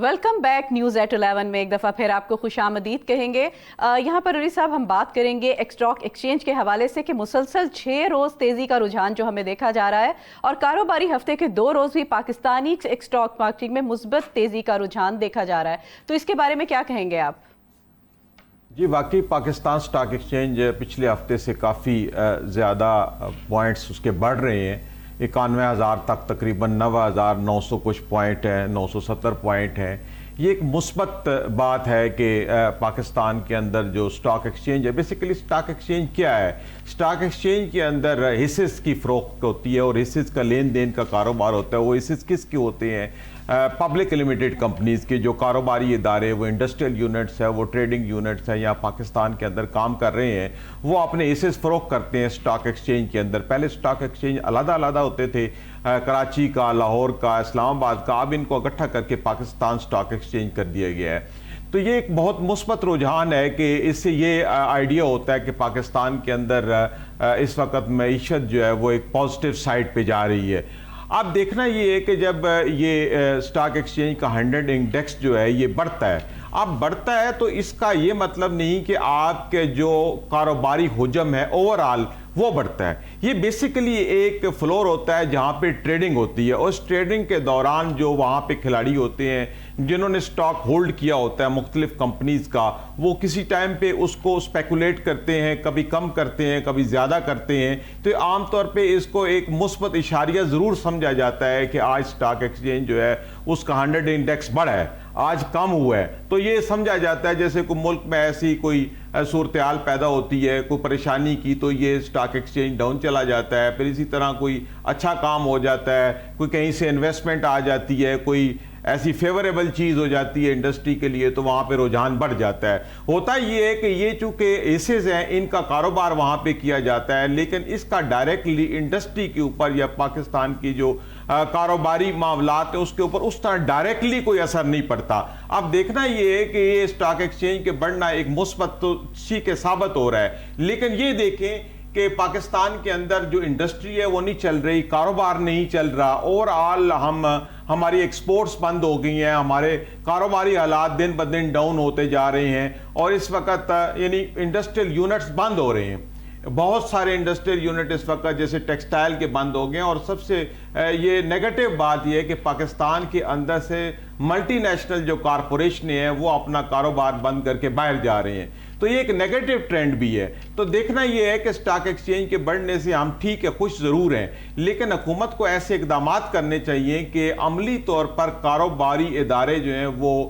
Welcome back news at 11 میں ایک دفعہ پھر آپ کو خوش آمدید کہیں گے۔ یہاں پر علی صاحب ہم بات کریں گے اسٹاک ایکسچینج کے حوالے سے کہ مسلسل 6 روز تیزی کا رجحان جو ہمیں دیکھا جا رہا ہے اور کاروباری ہفتے کے 2 روز بھی پاکستانی اسٹاک مارکیٹ میں مثبت تیزی کا رجحان دیکھا جا رہا ہے، تو اس کے بارے میں کیا کہیں گے آپ؟ جی واقعی پاکستان سٹاک ایکسچینج پچھلے ہفتے سے کافی زیادہ پوائنٹس اس کے بڑھ رہے ہیں، 91,000 تک تقریباً 9,900 کچھ پوائنٹ ہے، 970 پوائنٹ ہے۔ یہ ایک مثبت بات ہے کہ پاکستان کے اندر جو سٹاک ایکسچینج ہے، بیسیکلی سٹاک ایکسچینج کیا ہے؟ سٹاک ایکسچینج کے اندر حصص کی فروخت ہوتی ہے اور حصص کا لین دین کا کاروبار ہوتا ہے۔ وہ حصص کس کے ہوتے ہیں؟ پبلک لمیٹڈ کمپنیز کے جو کاروباری ادارے، وہ انڈسٹریل یونٹس ہیں، وہ ٹریڈنگ یونٹس ہیں یا پاکستان کے اندر کام کر رہے ہیں، وہ اپنے حصص فروخت کرتے ہیں سٹاک ایکسچینج کے اندر۔ پہلے سٹاک ایکسچینج علیحدہ علیحدہ ہوتے تھے، کراچی کا، لاہور کا، اسلام آباد کا، اب ان کو اکٹھا کر کے پاکستان سٹاک ایکسچینج کر دیا گیا ہے۔ تو یہ ایک بہت مثبت رجحان ہے کہ اس سے یہ آئیڈیا ہوتا ہے کہ پاکستان کے اندر اس وقت معیشت جو ہے وہ ایک پازیٹیو سائڈ پہ جا رہی ہے۔ اب دیکھنا یہ ہے کہ جب یہ سٹاک ایکسچینج کا 100 انڈیکس جو ہے یہ بڑھتا ہے، اب بڑھتا ہے تو اس کا یہ مطلب نہیں کہ آپ کے جو کاروباری حجم ہے اوورآل وہ بڑھتا ہے۔ یہ بیسیکلی ایک فلور ہوتا ہے جہاں پہ ٹریڈنگ ہوتی ہے، اور اس ٹریڈنگ کے دوران جو وہاں پہ کھلاڑی ہوتے ہیں جنہوں نے سٹاک ہولڈ کیا ہوتا ہے مختلف کمپنیز کا، وہ کسی ٹائم پہ اس کو اسپیکولیٹ کرتے ہیں، کبھی کم کرتے ہیں، کبھی زیادہ کرتے ہیں۔ تو عام طور پہ اس کو ایک مثبت اشاریہ ضرور سمجھا جاتا ہے کہ آج سٹاک ایکسچینج جو ہے اس کا 100 انڈیکس بڑھا ہے، آج کم ہوا ہے، تو یہ سمجھا جاتا ہے جیسے کوئی ملک میں ایسی کوئی صورتحال پیدا ہوتی ہے، کوئی پریشانی کی، تو یہ سٹاک ایکسچینج ڈاؤن چلا جاتا ہے۔ پھر اسی طرح کوئی اچھا کام ہو جاتا ہے، کوئی کہیں سے انویسٹمنٹ آ جاتی ہے، کوئی ایسی فیوریبل چیز ہو جاتی ہے انڈسٹری کے لیے، تو وہاں پہ رجحان بڑھ جاتا ہے۔ ہوتا یہ ہے کہ یہ چونکہ ایسز ہیں، ان کا کاروبار وہاں پہ کیا جاتا ہے، لیکن اس کا ڈائریکٹلی انڈسٹری کے اوپر یا پاکستان کی جو کاروباری معاملات ہیں اس کے اوپر اس طرح ڈائریکٹلی کوئی اثر نہیں پڑتا۔ اب دیکھنا یہ ہے کہ یہ سٹاک ایکسچینج کے بڑھنا ایک مثبت تو سی کے ثابت ہو رہا ہے، لیکن یہ دیکھیں کہ پاکستان کے اندر جو انڈسٹری ہے وہ نہیں چل رہی، کاروبار نہیں چل رہا، اوورآل ہماری ایکسپورٹس بند ہو گئی ہیں، ہمارے کاروباری حالات دن بدن ڈاؤن ہوتے جا رہے ہیں، اور اس وقت یعنی انڈسٹریل یونٹس بند ہو رہے ہیں۔ بہت سارے انڈسٹریل یونٹ اس وقت جیسے ٹیکسٹائل کے بند ہو گئے ہیں، اور سب سے یہ نیگیٹو بات یہ ہے کہ پاکستان کے اندر سے ملٹی نیشنل جو کارپوریشنیں ہیں وہ اپنا کاروبار بند کر کے باہر جا رہے ہیں، تو یہ ایک نیگیٹو ٹرینڈ بھی ہے۔ تو دیکھنا یہ ہے کہ سٹاک ایکسچینج کے بڑھنے سے ہم ٹھیک ہے، خوش ضرور ہیں، لیکن حکومت کو ایسے اقدامات کرنے چاہیے کہ عملی طور پر کاروباری ادارے جو ہیں وہ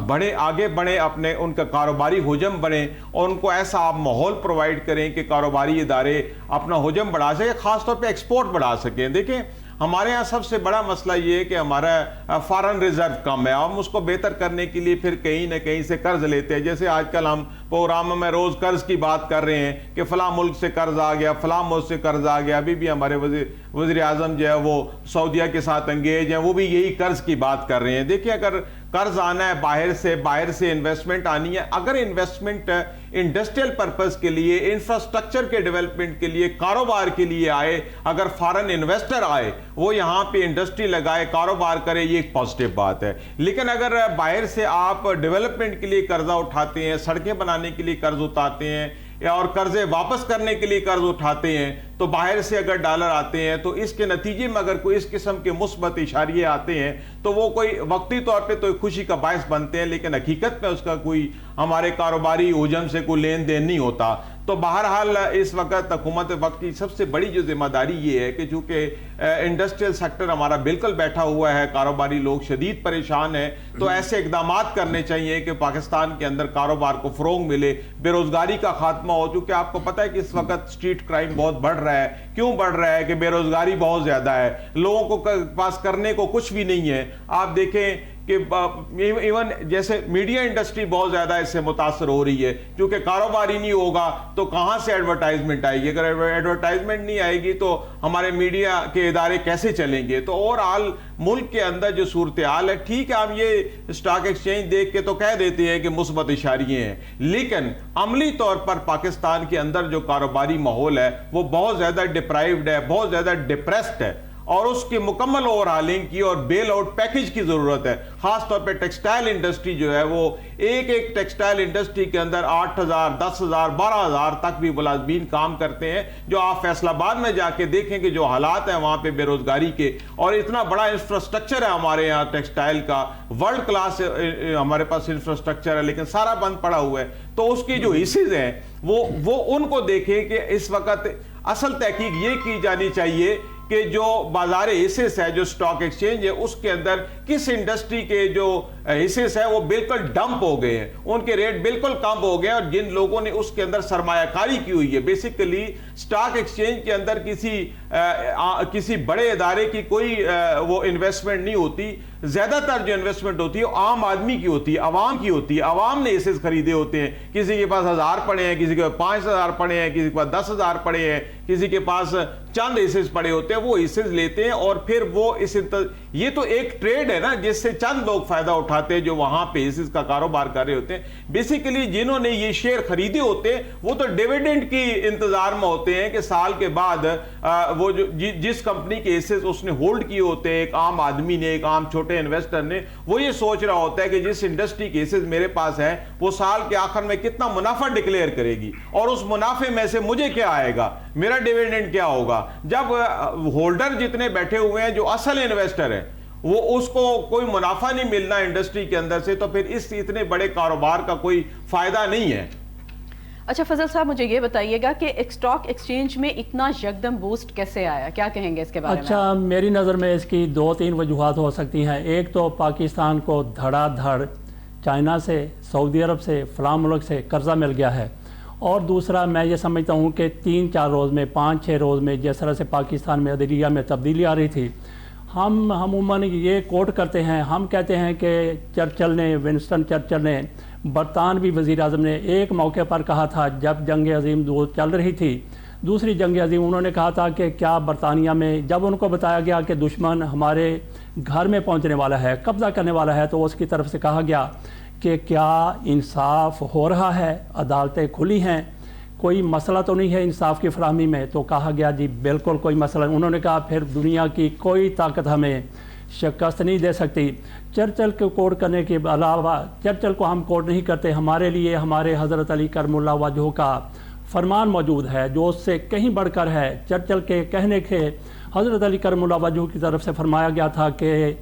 بڑھیں، آگے بڑھیں، اپنے ان کا کاروباری حجم بڑھیں، اور ان کو ایسا آپ ماحول پرووائڈ کریں کہ کاروباری ادارے اپنا حجم بڑھا سکیں، خاص طور پہ ایکسپورٹ بڑھا سکیں۔ دیکھیں ہمارے ہاں سب سے بڑا مسئلہ یہ ہے کہ ہمارا فارن ریزرو کم ہے، ہم اس کو بہتر کرنے کے لیے پھر کہیں نہ کہیں سے قرض لیتے ہیں، جیسے آج کل ہم پروگرام میں روز قرض کی بات کر رہے ہیں کہ فلاں ملک سے قرض آ گیا، فلاں ملک سے قرض آ گیا۔ ابھی بھی ہمارے وزیر اعظم جو ہے وہ سعودیہ کے ساتھ انگیج ہیں، وہ بھی یہی قرض کی بات کر رہے ہیں۔ دیکھیں اگر قرض آنا ہے باہر سے انویسٹمنٹ آنی ہے، اگر انویسٹمنٹ انڈسٹریل پرپز کے لیے، انفراسٹرکچر کے ڈیولپمنٹ کے لیے، کاروبار کے لیے آئے، اگر فارن انویسٹر آئے وہ یہاں پہ انڈسٹری لگائے، کاروبار کرے، یہ ایک پازیٹیو بات ہے۔ لیکن اگر باہر سے آپ ڈیولپمنٹ کے لیے قرضہ اٹھاتے ہیں، سڑکیں بنانے کے لیے قرض اٹھاتے ہیں، اور قرضے واپس کرنے کے لیے قرض اٹھاتے ہیں، تو باہر سے اگر ڈالر آتے ہیں تو اس کے نتیجے میں اگر کوئی اس قسم کے مثبت اشاریے آتے ہیں تو وہ کوئی وقتی طور پہ تو خوشی کا باعث بنتے ہیں، لیکن حقیقت میں اس کا کوئی ہمارے کاروباری حجم سے کوئی لین دین نہیں ہوتا۔ تو بہرحال اس وقت حکومت وقت کی سب سے بڑی جو ذمہ داری یہ ہے کہ چونکہ انڈسٹریل سیکٹر ہمارا بالکل بیٹھا ہوا ہے، کاروباری لوگ شدید پریشان ہیں، تو ایسے اقدامات کرنے چاہیے کہ پاکستان کے اندر کاروبار کو فروغ ملے، بے روزگاری کا خاتمہ ہو، چونکہ آپ کو پتہ ہے کہ اس وقت اسٹریٹ کرائم بہت بڑھ رہا ہے۔ کیوں بڑھ رہا ہے؟ کہ بے روزگاری بہت زیادہ ہے، لوگوں کو پاس کرنے کو کچھ بھی نہیں ہے۔ آپ دیکھیں کہ ایون جیسے میڈیا انڈسٹری بہت زیادہ اس سے متاثر ہو رہی ہے، کیونکہ کاروبار ہی نہیں ہوگا تو کہاں سے ایڈورٹائزمنٹ آئے گی؟ اگر ایڈورٹائزمنٹ نہیں آئے گی تو ہمارے میڈیا کے ادارے کیسے چلیں گے؟ تو اوورآل ملک کے اندر جو صورتحال ہے، ٹھیک ہے ہم یہ سٹاک ایکسچینج دیکھ کے تو کہہ دیتے ہیں کہ مثبت اشاریے ہیں، لیکن عملی طور پر پاکستان کے اندر جو کاروباری ماحول ہے وہ بہت زیادہ ڈپرائیوڈ ہے، بہت زیادہ ڈپریسڈ ہے، اور اس کی مکمل اوور ہالنگ کی اور بیل آؤٹ پیکج کی ضرورت ہے. خاص طور پہ ٹیکسٹائل انڈسٹری جو ہے وہ ایک ٹیکسٹائل انڈسٹری کے اندر 8,000 10,000 12,000 تک بھی ملازمین کام کرتے ہیں. جو آپ فیصل آباد میں جا کے دیکھیں کہ جو حالات ہیں وہاں پہ بے روزگاری کے, اور اتنا بڑا انفراسٹرکچر ہے ہمارے یہاں ٹیکسٹائل کا, ورلڈ کلاس ہمارے پاس انفراسٹرکچر ہے, لیکن سارا بند پڑا ہوا ہے. تو اس کی جو حصص ہیں وہ ان کو دیکھیں کہ اس وقت اصل تحقیق یہ کی جانی چاہیے کہ جو بازار حصص ہے, جو سٹاک ایکسچینج ہے, اس کے اندر کس انڈسٹری کے جو حصص ہے وہ بالکل ڈمپ ہو گئے ہیں, ان کے ریٹ بالکل کم ہو گئے ہیں, اور جن لوگوں نے اس کے اندر سرمایہ کاری کی ہوئی ہے. بیسیکلی سٹاک ایکسچینج کے اندر کسی بڑے ادارے کی کوئی وہ انویسٹمنٹ نہیں ہوتی. زیادہ تر جو انویسٹمنٹ ہوتی ہے وہ عام آدمی کی ہوتی ہے, عوام کی ہوتی ہے. عوام نے حصص خریدے ہوتے ہیں, کسی کے پاس 1,000 پڑے ہیں, کسی کے پاس 5,000 پڑے ہیں, کسی کے پاس 10,000 پڑے ہیں, کسی کے پاس چند حصص پڑے ہوتے ہیں. وہ حصص لیتے ہیں اور پھر وہ یہ تو ایک ٹریڈ ہے نا, جس سے چند لوگ فائدہ اٹھاتے ہیں جو وہاں پہ حصص کا کاروبار کر رہے ہوتے ہیں. بیسیکلی جنہوں نے یہ شیئر خریدے ہوتے ہیں وہ تو ڈیویڈنڈ کی انتظار میں ہوتے ہیں کہ سال کے بعد وہ جس کمپنی کے حصص اس نے ہولڈ کیے ہوتے ہیں, ایک عام آدمی نے, ایک عام چھوٹے انویسٹر نے, وہ یہ سوچ رہا ہوتا ہے کہ جس انڈسٹری کے حصص میرے پاس ہے وہ سال کے آخر میں کتنا منافع ڈکلیئر کرے گی, اور اس منافع میں سے مجھے کیا آئے گا, میرا ڈیویڈنڈ کیا ہوگا. جب ہولڈر جتنے بیٹھے ہوئے ہیں جو اصل انویسٹر ہے وہ اس کو کوئی منافع نہیں ملنا انڈسٹری کے اندر سے, تو پھر اس اتنے بڑے کاروبار کا کوئی فائدہ نہیں ہے. اچھا فضل صاحب, مجھے یہ بتائیے گا کہ اسٹاک ایکسچینج میں اتنا یکدم بوسٹ کیسے آیا, کیا کہیں گے اس کے بارے میں؟ اچھا, میری نظر میں اس کی 2-3 وجوہات ہو سکتی ہیں. ایک تو پاکستان کو دھڑا دھڑ چائنا سے, سعودی عرب سے, فلاں ملک سے قرضہ مل گیا ہے, اور دوسرا میں یہ سمجھتا ہوں کہ 3-4 روز میں 5-6 روز میں جس طرح سے پاکستان میں عدلیہ میں تبدیلی آ رہی تھی, ہم عموماً یہ کوٹ کرتے ہیں, ہم کہتے ہیں کہ چرچل نے, ونسٹن چرچل نے, برطانوی وزیر اعظم نے ایک موقع پر کہا تھا جب جنگ عظیم چل رہی تھی, دوسری جنگ عظیم, انہوں نے کہا تھا کہ کیا برطانیہ میں جب ان کو بتایا گیا کہ دشمن ہمارے گھر میں پہنچنے والا ہے, قبضہ کرنے والا ہے, تو اس کی طرف سے کہا گیا کہ کیا انصاف ہو رہا ہے, عدالتیں کھلی ہیں, کوئی مسئلہ تو نہیں ہے انصاف کی فراہمی میں؟ تو کہا گیا جی بالکل کوئی مسئلہ. انہوں نے کہا پھر دنیا کی کوئی طاقت ہمیں شکست نہیں دے سکتی. چرچل کو کوٹ کرنے کے علاوہ, چرچل کو ہم کوٹ نہیں کرتے, ہمارے لیے ہمارے حضرت علی کرم اللہ وجہہ کا فرمان موجود ہے جو اس سے کہیں بڑھ کر ہے. چرچل کے کہنے کے حضرت علی کرم اللہ وجہہ کی طرف سے فرمایا گیا تھا کہ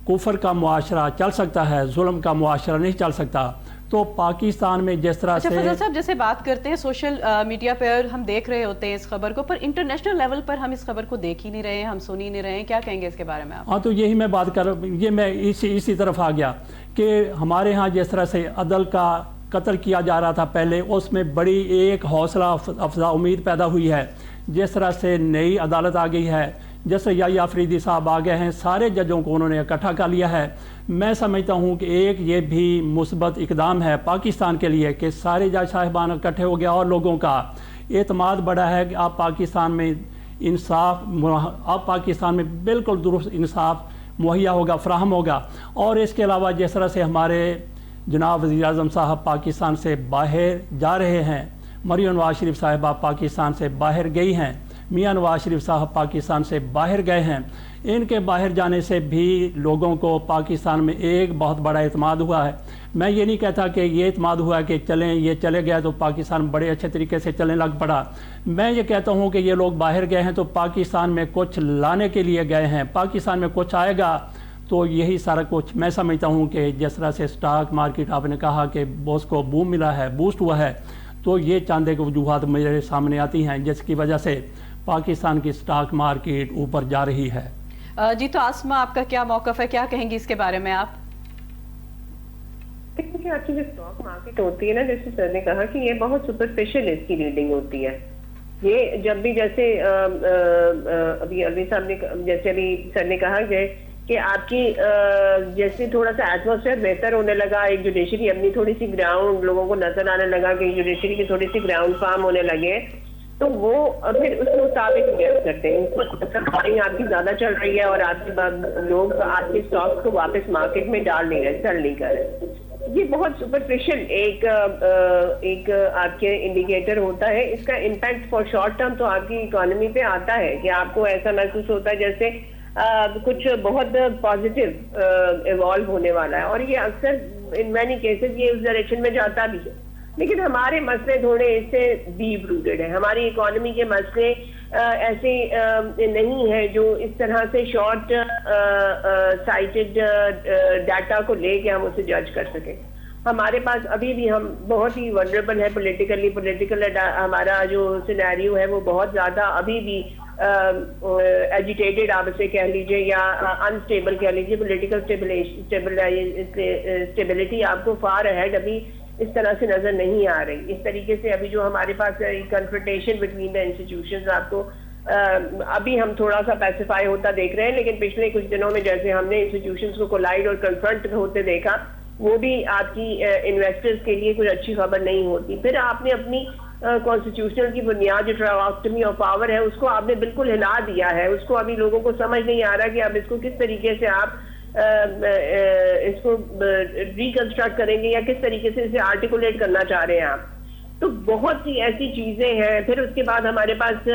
کفر کا معاشرہ چل سکتا ہے, ظلم کا معاشرہ نہیں چل سکتا. تو پاکستان میں جس طرح سے فضل صاحب جیسے بات کرتے ہیں سوشل میڈیا پر ہم دیکھ رہے ہوتے ہیں اس خبر کو, پر انٹرنیشنل لیول پر ہم اس خبر کو دیکھ ہی نہیں رہے ہیں, ہم سن ہی نہیں رہے ہیں, کیا کہیں گے اس کے بارے میں آپ؟ ہاں, تو یہی میں بات کر یہ میں اسی طرف آ گیا کہ ہمارے ہاں جس طرح سے عدل کا قتل کیا جا رہا تھا پہلے, اس میں بڑی ایک حوصلہ افزا امید پیدا ہوئی ہے. جس طرح سے نئی عدالت آ گئی ہے, جیسے یحییٰ آفریدی صاحب آ گئے ہیں, سارے ججوں کو انہوں نے اکٹھا کر لیا ہے. میں سمجھتا ہوں کہ ایک یہ بھی مثبت اقدام ہے پاکستان کے لیے کہ سارے جج صاحبان اکٹھے ہو گیا اور لوگوں کا اعتماد بڑھا ہے کہ اب پاکستان میں پاکستان میں بالکل درست انصاف مہیا ہوگا, فراہم ہوگا. اور اس کے علاوہ جس طرح سے ہمارے جناب وزیر اعظم صاحب پاکستان سے باہر جا رہے ہیں, مریم نواز شریف صاحبہ پاکستان سے باہر گئی ہیں, میاں نواز شریف صاحب پاکستان سے باہر گئے ہیں, ان کے باہر جانے سے بھی لوگوں کو پاکستان میں ایک بہت بڑا اعتماد ہوا ہے. میں یہ نہیں کہتا کہ یہ اعتماد ہوا کہ یہ چلے گئے تو پاکستان بڑے اچھے طریقے سے چلنے لگ پڑا. میں یہ کہتا ہوں کہ یہ لوگ باہر گئے ہیں تو پاکستان میں کچھ لانے کے لیے گئے ہیں, پاکستان میں کچھ آئے گا. تو یہی سارا کچھ میں سمجھتا ہوں کہ جس طرح سے سٹاک مارکیٹ آپ نے کہا کہ اس کو بوم ملا ہے, بوسٹ ہوا ہے, تو یہ چاند ایک وجوہات میرے سامنے آتی ہیں جس کی وجہ سے پاکستان کی سٹاک مارکیٹ اوپر جا رہی ہے. جی تو آسما آپ کا کیا موقف ہے, کیا کہیں گی اس کے بارے میں آپ؟ دیکھیے آپ کی جو اسٹاک مارکیٹ ہوتی ہے نا, جیسے سر نے کہا کہ یہ بہت سپرفیشل اس کی ریڈنگ ہوتی ہے. یہ جب بھی جیسے ابھی صاحب نے جیسے ابھی سر نے کہا کہ آپ کی جیسے تھوڑا سا ایٹماسفیئر بہتر ہونے لگا, ایک جوڈیشری اپنی تھوڑی سی گراؤنڈ لوگوں کو نظر آنے لگا کہ جوڈیشری کی تھوڑی سی گراؤنڈ فارم ہونے لگے, تو وہ پھر اس کے مطابق گیس کرتے ہیں. آپ کی زیادہ چل رہی ہے اور آپ کے لوگ آپ کے اسٹاک کو واپس مارکیٹ میں ڈال نہیں رہے, سیل نہیں کر رہے. یہ بہت سپرفیشل ایک آپ کے انڈیکیٹر ہوتا ہے. اس کا امپیکٹ فار شارٹ ٹرم تو آپ کی اکانومی پہ آتا ہے کہ آپ کو ایسا محسوس ہوتا ہے جیسے کچھ بہت پازیٹیو ایوالو ہونے والا ہے, اور یہ اکثر ان مینی کیسز یہ اس ڈائریکشن میں جاتا بھی ہے. لیکن ہمارے مسئلے تھوڑے اس سے ڈیپ روٹڈ ہیں. ہماری اکانومی کے مسئلے ایسے نہیں ہیں جو اس طرح سے شارٹ سائٹڈ ڈیٹا کو لے کے ہم اسے جج کر سکیں. ہمارے پاس ابھی بھی ہم بہت ہی ونڈریبل ہے پولیٹیکل ہمارا جو سینیریو ہے وہ بہت زیادہ ابھی بھی ایجیٹیٹڈ آپ اسے کہہ لیجیے یا انسٹیبل کہہ لیجیے. پولیٹیکل اسٹیبلٹی آپ کو فار اہیڈ ابھی اس طرح سے نظر نہیں آ رہی. اس طریقے سے ابھی جو ہمارے پاس کنفرنٹیشن بٹوین دا انسٹیٹیوشنز آپ کو ابھی ہم تھوڑا سا پیسیفائی ہوتا دیکھ رہے ہیں, لیکن پچھلے کچھ دنوں میں جیسے ہم نے انسٹیٹیوشنز کو کولائڈ اور کنفرنٹ ہوتے دیکھا, وہ بھی آپ کی انویسٹرز کے لیے کچھ اچھی خبر نہیں ہوتی. پھر آپ نے اپنی کانسٹیٹیوشنل کی بنیاد جو ٹراکٹمی آف پاور ہے اس کو آپ نے بالکل ہلا دیا ہے. اس کو ابھی لوگوں کو سمجھ نہیں آ رہا کہ اب اس کو کس طریقے سے آپ اس کو ریکنسٹرکٹ کریں گے یا کس طریقے سے اسے آرٹیکولیٹ کرنا چاہ رہے ہیں آپ. تو بہت سی ایسی چیزیں ہیں. پھر اس کے بعد ہمارے پاس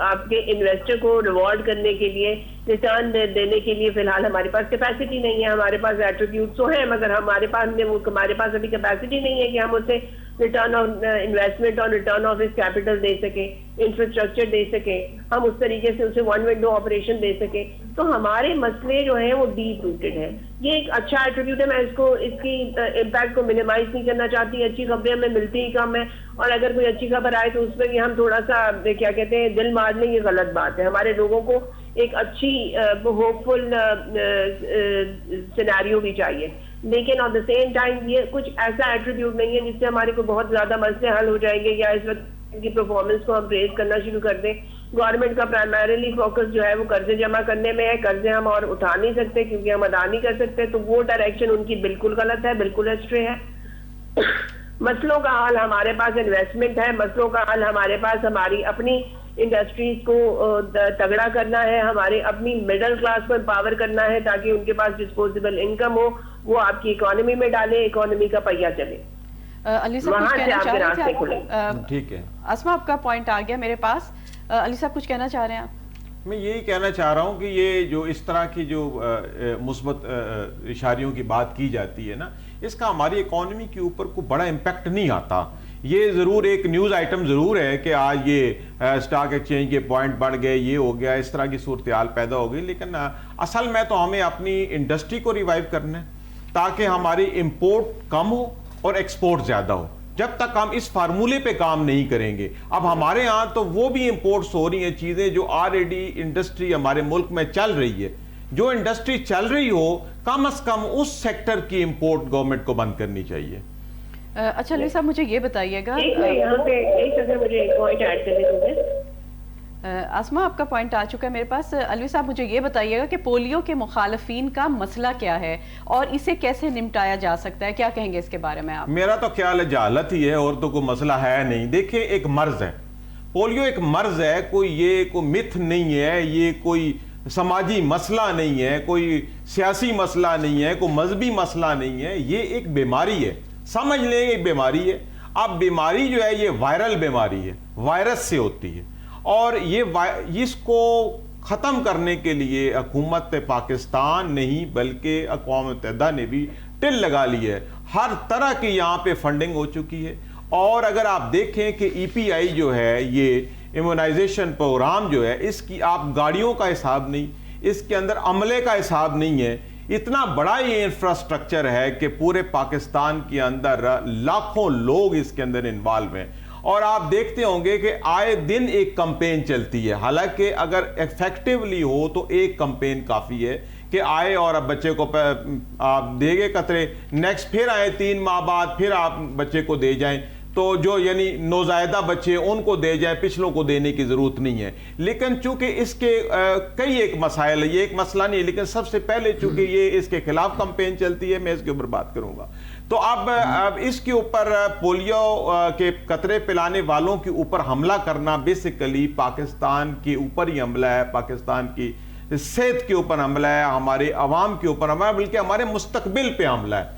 آپ کے انویسٹر کو ریوارڈ کرنے کے لیے, ریٹرن دینے کے لیے فی الحال ہمارے پاس کیپیسٹی نہیں ہے. ہمارے پاس ایٹریبیوٹس تو ہیں مگر ہمارے پاس ابھی کیپیسٹی نہیں ہے کہ ہم اسے ریٹرن آف انویسٹمنٹ اور ریٹرن آف اس کیپٹل دے سکیں, انفراسٹرکچر دے سکیں, ہم اس طریقے سے اسے ون ونڈو آپریشن دے سکیں. تو ہمارے مسئلے جو ہیں وہ ڈیپ روٹڈ ہیں. یہ ایک اچھا ایٹریبیوٹ ہے. میں اس کی امپیکٹ کو منیمائز نہیں کرنا چاہتی. اچھی خبریں ہمیں ملتی ہی کم ہے, اور اگر کوئی اچھی خبر آئے تو اس میں بھی ہم تھوڑا سا کیا کہتے ہیں دل مار لیں, یہ غلط بات ہے. ہمارے لوگوں کو ایک اچھی ہوپ فل سینیریو بھی چاہیے, لیکن ایٹ دا سیم ٹائم یہ کچھ ایسا ایٹریبیوٹ نہیں ہے جس سے ہمارے کو بہت زیادہ مسئلے حل ہو جائیں گے یا اس وقت کی پرفارمنس کو ہم ریز کرنا شروع کر دیں. گورنمنٹ کا پرائمریلی فوکس جو ہے وہ قرضے جمع کرنے میں ہے. قرضے ہم اور اٹھا نہیں سکتے کیونکہ ہم ادا نہیں کر سکتے, تو وہ ڈائریکشن ان کی بالکل غلط ہے, بالکل ایسٹرے ہے. مسئلوں کا حل ہمارے پاس انویسٹمنٹ ہے. مسئلوں کا حل ہمارے پاس ہماری اپنی انڈسٹریز کو تگڑا کرنا ہے, ہمارے اپنی مڈل کلاس کو امپاور کرنا ہے تاکہ ان کے پاس ڈسپوزیبل انکم ہو, وہ آپ کی اکانومی میں ڈالے, اکانومی کا پہیہ چلے. علی صاحب کچھ کہنا چاہ رہے تھے؟ ٹھیک ہے اسما آپ کا پوائنٹ آ گیا میرے پاس. علی صاحب کچھ کہنا چاہ رہے ہیں آپ؟ میں یہی کہنا چاہ رہا ہوں کہ یہ جو اس طرح کی جو مثبت اشاریوں کی بات کی جاتی ہے نا, اس کا ہماری اکانومی کے اوپر کوئی بڑا امپیکٹ نہیں آتا. یہ ضرور ایک نیوز آئٹم ضرور ہے کہ آج یہ اسٹاک ایکسچینج کے پوائنٹ بڑھ گئے, یہ ہو گیا, اس طرح کی صورتحال پیدا ہو گئی, لیکن اصل میں تو ہمیں اپنی انڈسٹری کو ریوائیو کرنا ہے تاکہ ہماری امپورٹ کم ہو اور ایکسپورٹ زیادہ ہو. جب تک ہم اس فارمولے پہ کام نہیں کریں گے, اب ہمارے ہاں تو وہ بھی امپورٹس ہو رہی ہیں چیزیں جو آلریڈی انڈسٹری ہمارے ملک میں چل رہی ہے. جو انڈسٹری چل رہی ہو کم از کم اس سیکٹر کی امپورٹ گورنمنٹ کو بند کرنی چاہیے. اچھا علی صاحب مجھے یہ بتائیے گا, آسما آپ کا پوائنٹ آ چکا ہے میرے پاس. علوی صاحب مجھے یہ بتائیے گا کہ پولیو کے مخالفین کا مسئلہ کیا ہے اور اسے کیسے نمٹایا جا سکتا ہے, کیا کہیں گے اس کے بارے میں آپ؟ میرا تو خیال ہے جہالت ہی ہے اور تو کوئی مسئلہ ہے نہیں. دیکھیں ایک مرض ہے, پولیو ایک مرض ہے, یہ کوئی متھ نہیں ہے, یہ کوئی سماجی مسئلہ نہیں ہے, کوئی سیاسی مسئلہ نہیں ہے, کوئی مذہبی مسئلہ نہیں ہے, یہ ایک بیماری ہے. سمجھ لیں ایک بیماری ہے. اب بیماری جو ہے یہ وائرل بیماری ہے, وائرس سے ہوتی ہے, اور اس کو ختم کرنے کے لیے حکومت پاکستان نہیں بلکہ اقوام متحدہ نے بھی ٹل لگا لی ہے. ہر طرح کی یہاں پہ فنڈنگ ہو چکی ہے. اور اگر آپ دیکھیں کہ ای پی آئی جو ہے, یہ ایمونائزیشن پروگرام جو ہے, اس کی آپ گاڑیوں کا حساب نہیں, اس کے اندر عملے کا حساب نہیں ہے. اتنا بڑا یہ انفراسٹرکچر ہے کہ پورے پاکستان کے اندر لاکھوں لوگ اس کے اندر انوالو ہیں, اور آپ دیکھتے ہوں گے کہ آئے دن ایک کمپین چلتی ہے. حالانکہ اگر ایفیکٹیولی ہو تو ایک کمپین کافی ہے کہ آئے اور اب بچے کو آپ دے گے قطرے, نیکسٹ پھر آئے 3 ماہ بعد پھر آپ بچے کو دے جائیں, تو جو یعنی نوزائیدہ بچے ان کو دے جائیں, پچھلوں کو دینے کی ضرورت نہیں ہے. لیکن چونکہ اس کے کئی ایک مسائل ہیں, یہ ایک مسئلہ نہیں ہے, لیکن سب سے پہلے چونکہ یہ اس کے خلاف کمپین چلتی ہے, میں اس کے اوپر بات کروں گا. تو اب اس کے اوپر پولیو کے قطرے پلانے والوں کے اوپر حملہ کرنا بیسیکلی پاکستان کے اوپر ہی حملہ ہے, پاکستان کی صحت کے اوپر حملہ ہے, ہمارے عوام کے اوپر حملہ ہے, بلکہ ہمارے مستقبل پہ حملہ ہے.